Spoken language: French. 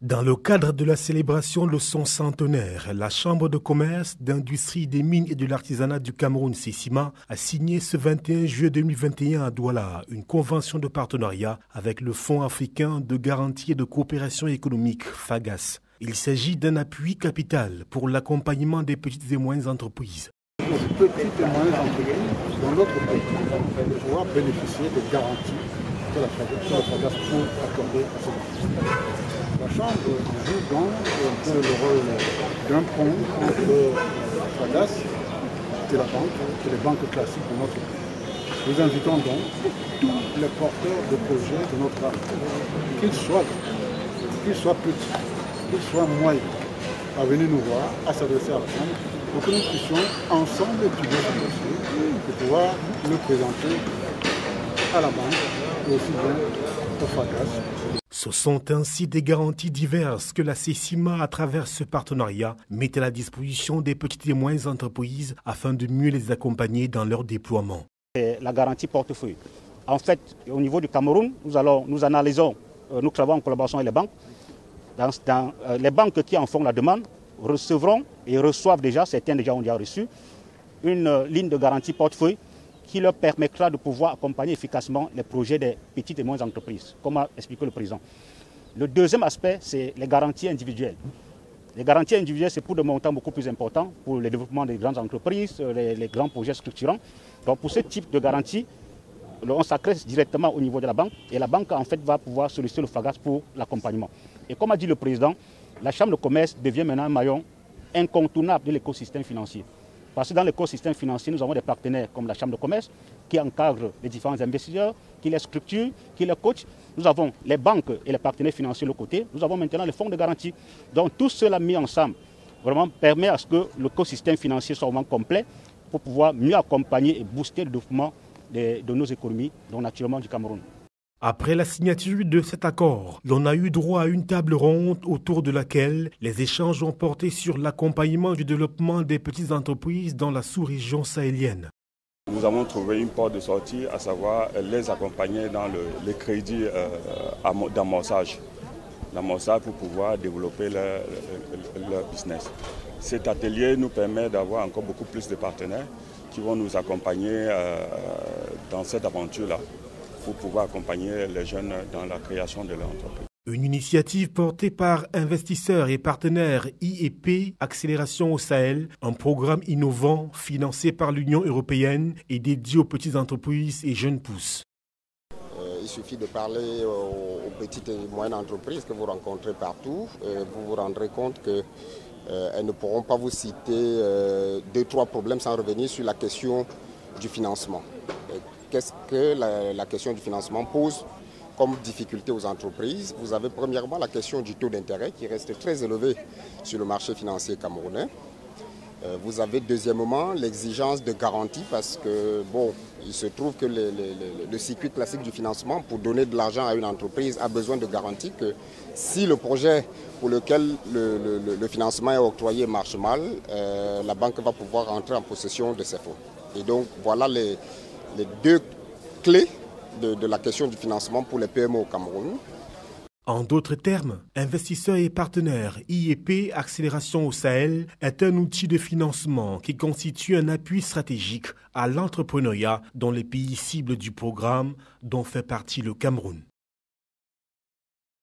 Dans le cadre de la célébration de son centenaire, la Chambre de commerce, d'industrie, des mines et de l'artisanat du Cameroun, CECIMA, a signé ce 21 juillet 2021 à Douala une convention de partenariat avec le Fonds africain de garantie et de coopération économique, FAGAS. Il s'agit d'un appui capital pour l'accompagnement des petites et moyennes entreprises. Les petites et moyennes entreprises dans notre pays vont pouvoir bénéficier des garanties que la FAGAS peut accorder à ces entreprises. La Chambre joue donc un peu le rôle d'un pont entre la FAGAS et la banque, et les banques classiques de notre pays. Nous invitons donc tous les porteurs de projets de notre pays, qu'ils soient petits, qu'ils soient moyens, à venir nous voir, à s'adresser à la Chambre, pour que nous puissions ensemble étudier ce dossier et pouvoir le présenter à la banque et aussi bien au FAGAS. Ce sont ainsi des garanties diverses que la CECIMA, à travers ce partenariat, met à la disposition des petites et moyennes entreprises afin de mieux les accompagner dans leur déploiement. La garantie portefeuille. En fait, au niveau du Cameroun, nous analysons, nous travaillons en collaboration avec les banques. Les banques qui en font la demande recevront et reçoivent déjà, certains déjà ont déjà reçu, une ligne de garantie portefeuille qui leur permettra de pouvoir accompagner efficacement les projets des petites et moyennes entreprises, comme a expliqué le président. Le deuxième aspect, c'est les garanties individuelles. Les garanties individuelles, c'est pour des montants beaucoup plus importants, pour le développement des grandes entreprises, les grands projets structurants. Donc pour ce type de garantie, on s'adresse directement au niveau de la banque et la banque en fait va pouvoir solliciter le FAGAS pour l'accompagnement. Et comme a dit le président, la Chambre de commerce devient maintenant un maillon incontournable de l'écosystème financier. Parce que dans l'écosystème financier, nous avons des partenaires comme la Chambre de commerce qui encadrent les différents investisseurs, qui les structurent, qui les coachent. Nous avons les banques et les partenaires financiers de l'autre côté. Nous avons maintenant les fonds de garantie. Donc tout cela mis ensemble vraiment permet à ce que l'écosystème financier soit vraiment complet pour pouvoir mieux accompagner et booster le développement de nos économies, donc naturellement du Cameroun. Après la signature de cet accord, l'on a eu droit à une table ronde autour de laquelle les échanges ont porté sur l'accompagnement du développement des petites entreprises dans la sous-région sahélienne. Nous avons trouvé une porte de sortie, à savoir les accompagner dans les crédits d'amorçage pour pouvoir développer leur business. Cet atelier nous permet d'avoir encore beaucoup plus de partenaires qui vont nous accompagner dans cette aventure-là, pour pouvoir accompagner les jeunes dans la création de leur entreprise. Une initiative portée par investisseurs et partenaires IEP Accélération au Sahel, un programme innovant financé par l'Union européenne et dédié aux petites entreprises et jeunes pousses. Il suffit de parler aux petites et moyennes entreprises que vous rencontrez partout. Vous vous rendrez compte qu'elles ne pourront pas vous citer 2-3 problèmes sans revenir sur la question du financement. Qu'est-ce que la question du financement pose comme difficulté aux entreprises? Vous avez premièrement la question du taux d'intérêt qui reste très élevé sur le marché financier camerounais. Vous avez deuxièmement l'exigence de garantie parce que il se trouve que le circuit classique du financement pour donner de l'argent à une entreprise a besoin de garantie que si le projet pour lequel le financement est octroyé marche mal, la banque va pouvoir entrer en possession de ses fonds. Et donc voilà les deux clés de la question du financement pour les PME au Cameroun. En d'autres termes, investisseurs et partenaires IEP Accélération au Sahel est un outil de financement qui constitue un appui stratégique à l'entrepreneuriat dans les pays cibles du programme dont fait partie le Cameroun.